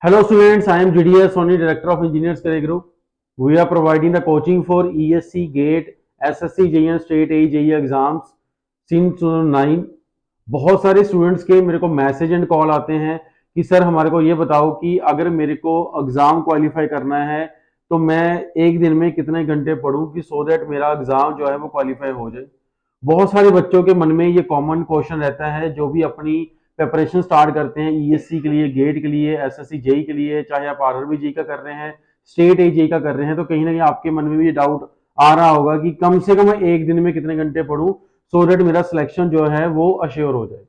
Hello students, I am GDS Sony, Director of Engineers Career Group. We are providing the coaching for ESC, GATE, SSC, JEE, State A, JEE exams since 2009. बहुत सारे students के मेरे को message and call आते हैं कि sir हमारे को ये बताओ कि अगर मेरे को एग्जाम क्वालिफाई करना है तो मैं एक दिन में कितने घंटे पढूं कि सो दैट मेरा एग्जाम जो है वो क्वालिफाई हो जाए। बहुत सारे बच्चों के मन में ये कॉमन क्वेश्चन रहता है जो भी अपनी प्रिपरेशन स्टार्ट करते हैं ईएससी के लिए, गेट के लिए, एसएससी जेई के लिए, चाहे आप आरआरबी जेई का कर रहे हैं, स्टेट ए जेई का कर रहे हैं, तो कहीं ना कहीं आपके मन में भी ये डाउट आ रहा होगा कि कम से कम एक दिन में कितने घंटे पढूं सो दैट मेरा सिलेक्शन जो है वो अश्योर हो जाए।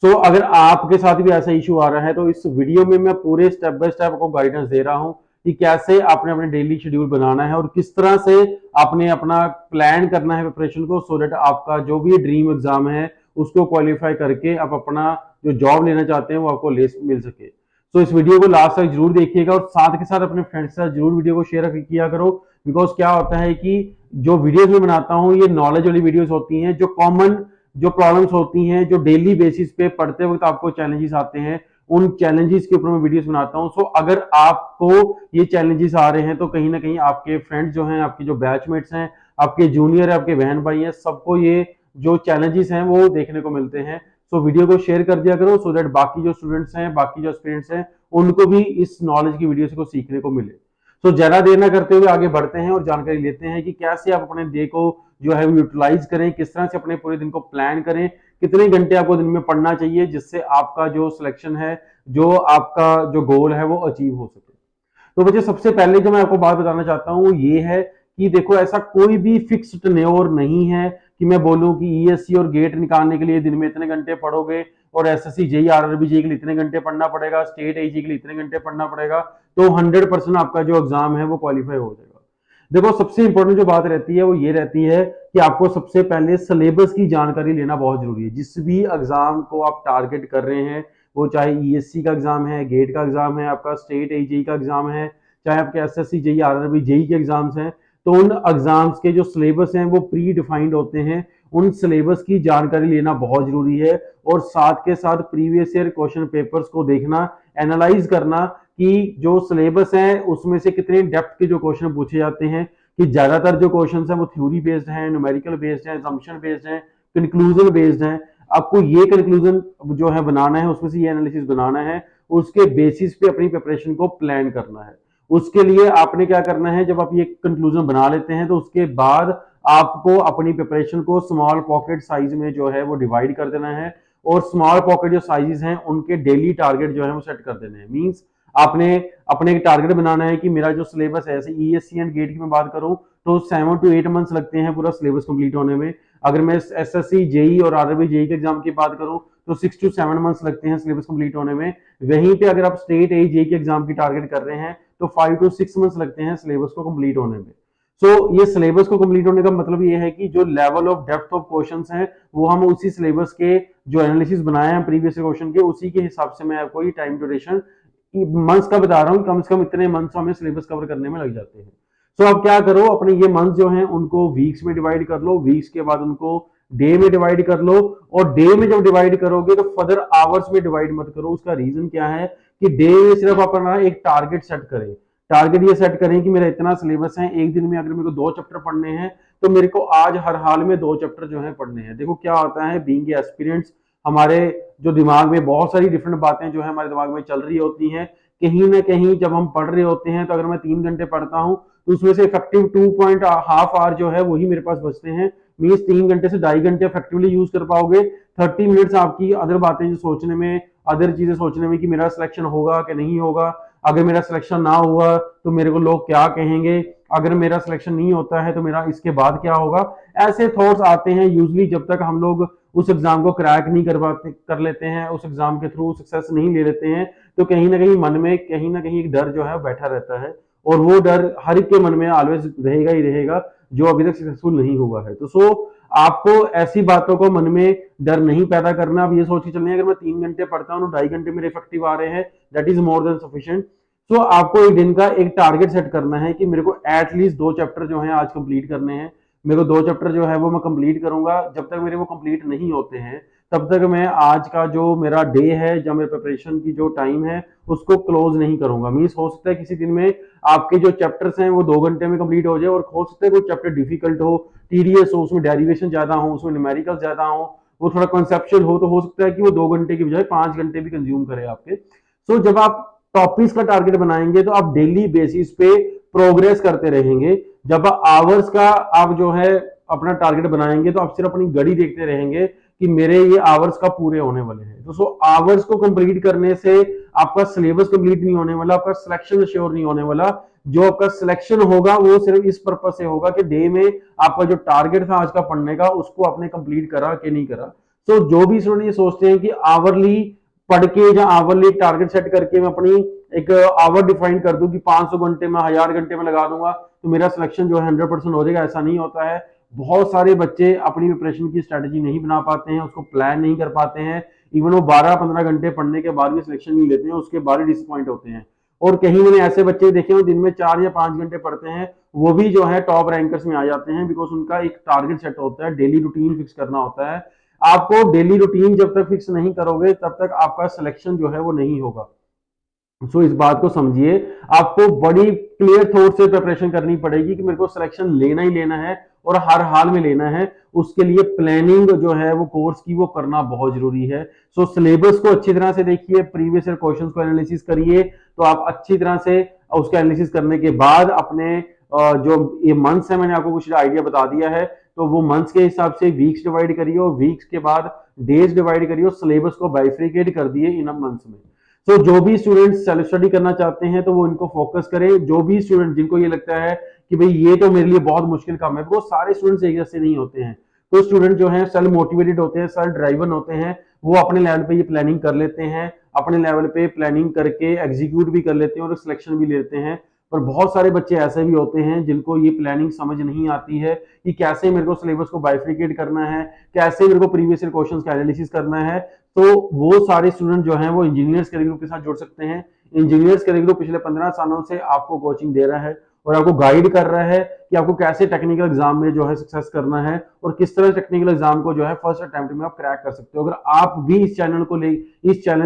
सो अगर आपके साथ भी ऐसा इशू आ रहा है तो इस वीडियो में मैं पूरे स्टेप बाय स्टेप आपको गाइडेंस दे रहा हूं कि कैसे आपने अपने डेली शेड्यूल बनाना है और किस तरह से आपने अपना प्लान करना है प्रिपरेशन को सो दैट आपका जो भी ड्रीम एग्जाम है उसको क्वालिफाई करके आप अपना जो जॉब लेना चाहते हैं वो आपको मिल सके। तो इस वीडियो को लास्ट तक जरूर देखिएगा और साथ के साथ अपने फ्रेंड्स के साथ जरूर वीडियो को शेयर किया करो। बिकॉज क्या होता है कि जो वीडियोस में बनाता हूँ ये नॉलेज वाली वीडियोस होती हैं, जो कॉमन जो प्रॉब्लम्स होती हैं, जो डेली बेसिस पे पढ़ते वक्त आपको चैलेंजेस आते हैं, उन चैलेंजेस के ऊपर मैं वीडियोस बनाता हूं। सो अगर आपको ये चैलेंजेस आ रहे हैं तो कहीं ना कहीं आपके फ्रेंड्स जो हैं, आपके जो बैचमेट्स हैं, आपके जूनियर है, आपके बहन भाई हैं, सबको ये जो चैलेंजेस हैं वो देखने को मिलते हैं। सो वीडियो को शेयर कर दिया करो सो दैट बाकी जो स्टूडेंट्स हैं, बाकी जो एस्पिरेंट्स हैं, उनको भी इस नॉलेज की वीडियो को सीखने को मिले। तो ज्यादा देर ना करते हुए आगे बढ़ते हैं और जानकारी लेते हैं कि कैसे आप अपने डे को जो है वो यूटिलाइज करें, किस तरह से अपने पूरे दिन को प्लान करें, कितने घंटे आपको दिन में पढ़ना चाहिए जिससे आपका जो सिलेक्शन है, जो आपका जो गोल है वो अचीव हो सके। तो बच्चे सबसे पहले जो मैं आपको बात बताना चाहता हूँ वो ये है कि देखो ऐसा कोई भी फिक्स्ड टेन्योर नहीं है कि मैं बोलूं कि ईएससी और गेट निकालने के लिए दिन में इतने घंटे पढ़ोगे और एसएससी जेई आरआरबी जेई के लिए इतने घंटे पढ़ना पड़ेगा, स्टेट एजी के लिए इतने घंटे पढ़ना पड़ेगा, तो 100% आपका जो एग्जाम है वो क्वालिफाई हो जाएगा। देखो सबसे इंपॉर्टेंट जो बात रहती है वो ये रहती है कि आपको सबसे पहले सिलेबस की जानकारी लेना बहुत जरूरी है। जिस भी एग्जाम को आप टारगेट कर रहे हैं, वो चाहे ईएससी का एग्जाम है, गेट का एग्जाम है, आपका स्टेट एजेई का एग्जाम है, चाहे आपके एसएससी जेई आरआरबी जेई के एग्जाम्स हैं, तो उन एग्जाम्स के जो सिलेबस हैं वो प्री डिफाइंड होते हैं। उन सिलेबस की जानकारी लेना बहुत जरूरी है और साथ के साथ प्रीवियस ईयर क्वेश्चन पेपर्स को देखना, एनालाइज करना कि जो सिलेबस है उसमें से कितने डेप्थ के जो क्वेश्चन पूछे जाते हैं, कि ज्यादातर जो क्वेश्चन है वो थ्योरी बेस्ड हैं, न्यूमेरिकल बेस्ड हैं, असम्पशन बेस्ड हैं, कंक्लूजन बेस्ड हैं। आपको ये कंक्लूजन जो है बनाना है, उसमें से ये एनालिसिस बनाना है, उसके बेसिस पे अपनी प्रिपरेशन को प्लान करना है। उसके लिए आपने क्या करना है, जब आप ये कंक्लूजन बना लेते हैं तो उसके बाद आपको अपनी प्रिपरेशन को स्मॉल पॉकेट साइज में जो है वो डिवाइड कर देना है और स्मॉल पॉकेट जो साइजेस हैं उनके डेली टारगेट जो है वो सेट कर देने हैं। मींस आपने अपने एक टारगेट बनाना है कि मेरा जो सिलेबस है, जैसे ईएससी एंड गेट की मैं बात करूं तो 7 to 8 मंथ्स लगते हैं पूरा सिलेबस कंप्लीट होने में। अगर मैं एसएससी जेई और आरआरबी जेई के एग्जाम की बात करूं तो 6 to 7 मंथ्स लगते हैं सिलेबस कंप्लीट होने में। वहीं पे अगर आप स्टेट ए जेई के एग्जाम की टारगेट कर रहे हैं तो 5 to 6 मंथ्स लगते हैं सिलेबस को कंप्लीट होने में। सो ये सिलेबस को कंप्लीट होने का मतलब ये है कि जो level of depth of questions हैं वो हम उसी सिलेबस के जो एनालिसिस बनाए हैं प्रीवियस क्वेश्चन के, उसी के हिसाब से मैं आपको ये टाइम ड्यूरेशन मंथ्स का बता रहा हूँ, कम से कम इतने मंथ्स हमें सिलेबस कवर करने में लग जाते हैं। सो अब क्या करो, अपने ये मंथ्स जो हैं उनको वीक्स में डिवाइड कर लो, वीक्स के बाद उनको डे में डिवाइड कर लो और डे में जब डिवाइड करोगे तो फर्दर आवर्स में डिवाइड मत करो। उसका रीजन क्या है कि डे में सिर्फ अपना एक टारगेट सेट करें। टारगेट ये सेट करें कि मेरा इतना सिलेबस है, एक दिन में अगर मेरे को 2 चैप्टर पढ़ने हैं तो मेरे को आज हर हाल में 2 चैप्टर जो है पढ़ने हैं। देखो क्या होता है, बीइंग एक्सपीरियंस हमारे जो दिमाग में बहुत सारी डिफरेंट बातें जो है हमारे दिमाग में चल रही होती हैं। कहीं ना कहीं जब हम पढ़ रहे होते हैं तो अगर मैं 3 घंटे पढ़ता हूँ तो उसमें से इफेक्टिव 2.5 आवर जो है वही मेरे पास बचते हैं। मीन्स 3 घंटे से 2.5 घंटे इफेक्टिवली यूज कर पाओगे। 30 मिनट्स आपकी अदर बातें जो सोचने में, अदर चीजें सोचने में कि मेरा सिलेक्शन होगा कि नहीं होगा, अगर मेरा सिलेक्शन ना हुआ तो मेरे को लोग क्या कहेंगे, अगर मेरा सिलेक्शन नहीं होता है तो मेरा इसके बाद क्या होगा, ऐसे थॉट्स आते हैं यूजली जब तक हम लोग उस एग्जाम को क्रैक नहीं कर लेते हैं, उस एग्जाम के थ्रू सक्सेस नहीं ले लेते हैं, तो कहीं ना कहीं मन में कहीं ना कहीं एक डर जो है बैठा रहता है और वो डर हर एक के मन में ऑलवेज रहेगा ही रहेगा जो अभी तक सक्सेसफुल नहीं हुआ है। तो आपको ऐसी बातों को मन में डर नहीं पैदा करना। अब ये सोच के चलनी, अगर मैं 3 घंटे पढ़ता हूँ 2.5 घंटे मेरे इफेक्टिव आ रहे हैं, that is more than sufficient. So आपको एक दिन का एक टारगेट सेट करना है कि मेरे को एटलीस्ट 2 चैप्टर जो है आज कंप्लीट करने हैं। मेरे को 2 चैप्टर जो है वो मैं कंप्लीट करूंगा। जब तक मेरे वो कंप्लीट नहीं होते हैं तब तक मैं आज का जो मेरा डे है, जब मेरे प्रिपरेशन की जो टाइम है, उसको क्लोज नहीं करूंगा। मीन्स हो सकता है किसी दिन में आपके जो चैप्टर्स हैं वो 2 घंटे में कंप्लीट हो जाए, और हो सकता है कोई चैप्टर डिफिकल्ट हो, टीडीएस हो, उसमें डेरिवेशन ज्यादा हो, उसमें न्यूमेरिकल ज्यादा हो, वो थोड़ा कॉन्सेप्चुअल हो, तो हो सकता है कि वो 2 घंटे की बजाय 5 घंटे भी कंज्यूम करे आपके। सो जब आप टॉपिक्स का टारगेट बनाएंगे तो आप डेली बेसिस पे प्रोग्रेस करते रहेंगे। जब आवर्स का आप जो है अपना टारगेट बनाएंगे तो आप सिर्फ अपनी घड़ी देखते रहेंगे कि मेरे ये आवर्स का पूरे होने वाले हैं। तो सो आवर्स को कंप्लीट करने से आपका सिलेबस कंप्लीट नहीं होने वाला, आपका सिलेक्शन श्योर नहीं होने वाला। जो आपका सिलेक्शन होगा वो सिर्फ इस पर्पज से होगा कि डे में आपका जो टारगेट था आज का पढ़ने का, उसको आपने कंप्लीट करा कि नहीं करा। सो जो भी स्टूडेंट ये सोचते हैं कि आवरली पढ़ के या आवरली टारगेट सेट करके मैं अपनी एक आवर डिफाइन कर दूं कि 500 घंटे में 1000 घंटे में लगा दूंगा तो मेरा सिलेक्शन जो है 100% हो जाएगा, ऐसा नहीं होता है। बहुत सारे बच्चे अपनी प्रिपरेशन की स्ट्रेटेजी नहीं बना पाते हैं, उसको प्लान नहीं कर पाते हैं। इवन वो 12-15 घंटे पढ़ने के बाद भी सिलेक्शन नहीं लेते हैं, उसके बाद ही डिसअपॉइंट होते हैं। और कहीं मैंने ऐसे बच्चे देखे हैं दिन में 4 या 5 घंटे पढ़ते हैं, वो भी जो है टॉप रैंकर्स में आ जाते हैं, बिकॉज उनका एक टारगेट सेट होता है, डेली रूटीन फिक्स करना होता है। आपको डेली रूटीन जब तक फिक्स नहीं करोगे तब तक आपका सिलेक्शन जो है वो नहीं होगा। इस बात को समझिए, आपको बड़ी क्लियर थॉट से प्रिपरेशन करनी पड़ेगी कि मेरे को सिलेक्शन लेना ही लेना है और हर हाल में लेना है। उसके लिए प्लानिंग जो है वो कोर्स की वो करना बहुत जरूरी है। सिलेबस को अच्छी तरह से देखिए, प्रीवियस ईयर क्वेश्चंस को एनालिसिस करिए, तो आप अच्छी तरह से उसका एनालिसिस करने के बाद अपने जो ये मंथ्स है, मैंने आपको कुछ आइडिया बता दिया है, तो वो मंथ्स के हिसाब से वीक्स डिवाइड करिए और वीक्स के बाद डेज डिवाइड करिए और सिलेबस को बाइफ्रिकेट कर दिए इन मंथ्स में। जो भी स्टूडेंट सेल्फ स्टडी करना चाहते हैं तो वो इनको फोकस करें। जो भी स्टूडेंट जिनको ये लगता है कि भाई ये तो मेरे लिए बहुत मुश्किल काम है, वो सारे स्टूडेंट्स एक जैसे नहीं होते हैं। तो स्टूडेंट जो है सेल्फ मोटिवेटेड होते हैं, सेल्फ ड्राइवन होते हैं, वो अपने लेवल पे ये प्लानिंग कर लेते हैं, अपने लेवल पे प्लानिंग करके एग्जीक्यूट भी कर लेते हैं और सिलेक्शन भी लेते हैं। पर बहुत सारे बच्चे ऐसे भी होते हैं जिनको ये प्लानिंग समझ नहीं आती है कि कैसे मेरे को सिलेबस को बाइफ्रिकेट करना है, कैसे मेरे को प्रीवियस ईयर क्वेश्चंस का एनालिसिस करना है। तो वो सारे स्टूडेंट जो हैं वो इंजीनियर्स करियर ग्रुप के साथ जुड़ सकते हैं। इंजीनियर्स करियर ग्रुप पिछले 15 सालों से आपको कोचिंग दे रहा है और आपको गाइड कर रहा है कि आपको कैसे टेक्निकल एग्जाम में जो है सक्सेस करना है और किस तरह टेक्निकल एग्जाम को जो है फर्स्ट अटेम्प्ट में आप क्रैक कर सकते हो। अगर आप भी इस चैलेंज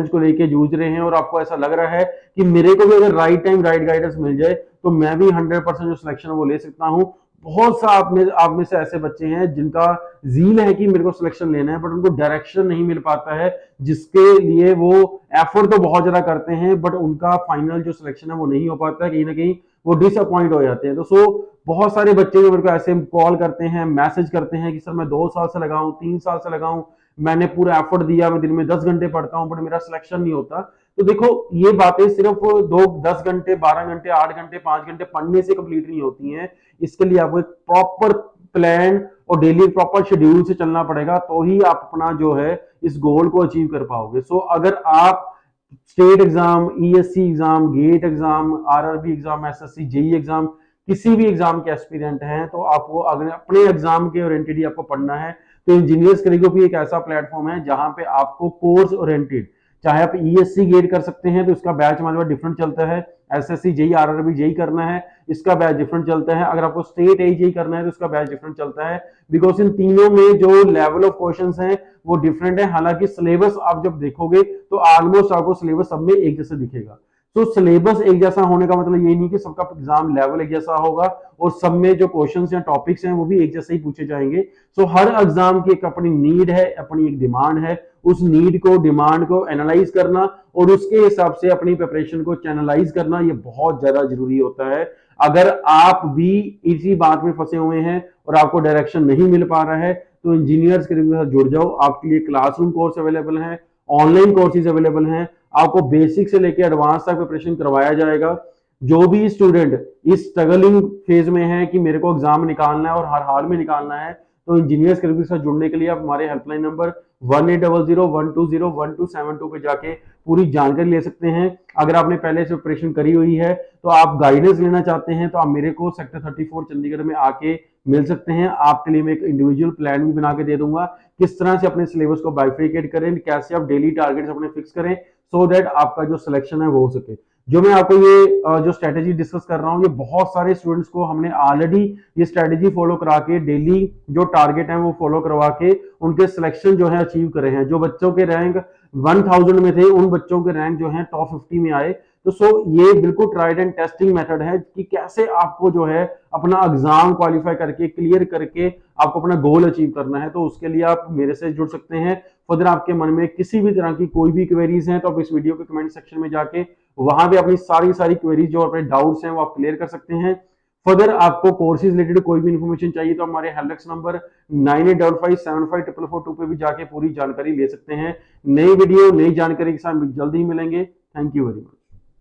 को लेके जूझ रहे हैं और आपको ऐसा लग रहा है कि मेरे को भी अगर राइट टाइम राइट गाइडेंस मिल जाए तो मैं भी 100% जो सिलेक्शन वो ले सकता हूँ। बहुत सा आप में से ऐसे बच्चे हैं जिनका जील है कि मेरे को सिलेक्शन लेना है, बट उनको डायरेक्शन नहीं मिल पाता है, जिसके लिए वो एफर्ट तो बहुत ज्यादा करते हैं बट उनका फाइनल जो सिलेक्शन है वो नहीं हो पाता है, कहीं ना कहीं वो डिसअपॉइंट हो जाते हैं। बहुत सारे बच्चे जो मेरे को ऐसे कॉल करते हैं, मैसेज करते हैं कि सर मैं 2 साल से लगाऊं, 3 साल से लगाऊं, मैंने पूरा एफर्ट दिया, मैं दिन में 10 घंटे पढ़ता हूं बट मेरा सिलेक्शन नहीं होता। तो देखो, ये बातें सिर्फ 10 घंटे 12 घंटे 8 घंटे 5 घंटे पढ़ने से कंप्लीट नहीं होती हैं। इसके लिए आपको एक प्रॉपर प्लान और डेली प्रॉपर शेड्यूल से चलना पड़ेगा, तो ही आप अपना जो है इस गोल को अचीव कर पाओगे। अगर आप state exam, ESC exam, GATE exam, RRB exam, SSC, JE exam, किसी भी एग्जाम के एस्पिरेंट हैं, तो आपको अगर अपने एग्जाम के ओरिएंटेड ही आपको पढ़ना है तो इंजीनियर्स करियर भी एक ऐसा प्लेटफॉर्म है जहां पे आपको कोर्स ओरिएंटेड, चाहे आप ईएससी गेट कर सकते हैं तो इसका बैच हमारे पास डिफरेंट चलता है, एसएससी जेई आरआरबी जेई करना है इसका बैच डिफरेंट चलता है, अगर आपको स्टेट एजेई करना है तो इसका बैच डिफरेंट चलता है। बिकॉज इन तीनों में जो लेवल ऑफ क्वेश्चंस हैं वो डिफरेंट है। हालांकि सिलेबस आप जब देखोगे तो ऑलमोस्ट आपको सिलेबस सब में एक जैसा दिखेगा। तो सिलेबस एक जैसा होने का मतलब ये नहीं कि सबका एग्जाम लेवल एक जैसा होगा और सब में जो क्वेश्चंस या टॉपिक्स हैं वो भी एक जैसे ही पूछे जाएंगे। हर एग्जाम की एक अपनी नीड है, अपनी एक डिमांड है। उस नीड को, डिमांड को एनालाइज करना और उसके हिसाब से अपनी प्रिपरेशन को चैनलाइज करना, ये बहुत ज्यादा जरूरी होता है। अगर आप भी इसी बात में फंसे हुए हैं और आपको डायरेक्शन नहीं मिल पा रहा है तो इंजीनियर्स के साथ जुड़ जाओ। आपके लिए क्लासरूम कोर्स अवेलेबल है, ऑनलाइन कोर्सेज अवेलेबल हैं, आपको बेसिक से लेकर एडवांस तक प्रिपरेशन करवाया जाएगा। जो भी स्टूडेंट इस स्ट्रगलिंग फेज में है कि मेरे को एग्जाम निकालना है और हर हाल में निकालना है, तो इंजीनियर्स के साथ जुड़ने के लिए आप हमारे हेल्पलाइन नंबर 18001207 पे जाके पूरी जानकारी ले सकते हैं। अगर आपने पहले से प्रिपरेशन करी हुई है तो आप गाइडेंस लेना चाहते हैं तो आप मेरे को सेक्टर 34 चंडीगढ़ में आके मिल सकते हैं। आपके लिए मैं एक इंडिविजुअल प्लान भी बना के दे दूंगा, किस तरह से अपने सिलेबस को बाइफिकेट करें, कैसे आप डेली टारगेट्स अपने फिक्स करें सो दैट आपका जो सिलेक्शन है वो हो सके। जो मैं आपको ये जो स्ट्रेटेजी डिस्कस कर रहा हूँ, ये बहुत सारे स्टूडेंट्स को हमने ऑलरेडी ये स्ट्रेटेजी फॉलो करा के डेली जो टारगेट है वो फॉलो करवा के उनके सिलेक्शन जो है अचीव करे हैं। जो बच्चों के रैंक 1000 में थे, उन बच्चों के रैंक जो है टॉप 50 में आए। तो सो ये बिल्कुल ट्राइड एंड टेस्टिंग मेथड है कि कैसे आपको जो है अपना एग्जाम क्वालिफाई करके क्लियर करके आपको अपना गोल अचीव करना है। तो उसके लिए आप मेरे से जुड़ सकते हैं। फर्दर आपके मन में किसी भी तरह की कोई भी क्वेरीज हैं तो आप इस वीडियो के कमेंट सेक्शन में जाके वहां पे अपनी सारी क्वेरीज जो अपने डाउट्स हैं वो आप क्लियर कर सकते हैं। फर्दर आपको कोर्सेज रिलेटेड कोई भी इंफॉर्मेशन चाहिए तो हमारे हेल्पडेस्क नंबर 98557442 पे भी जाके पूरी जानकारी ले सकते हैं। नई वीडियो नई जानकारी के साथ जल्दी ही मिलेंगे। Thank you very much.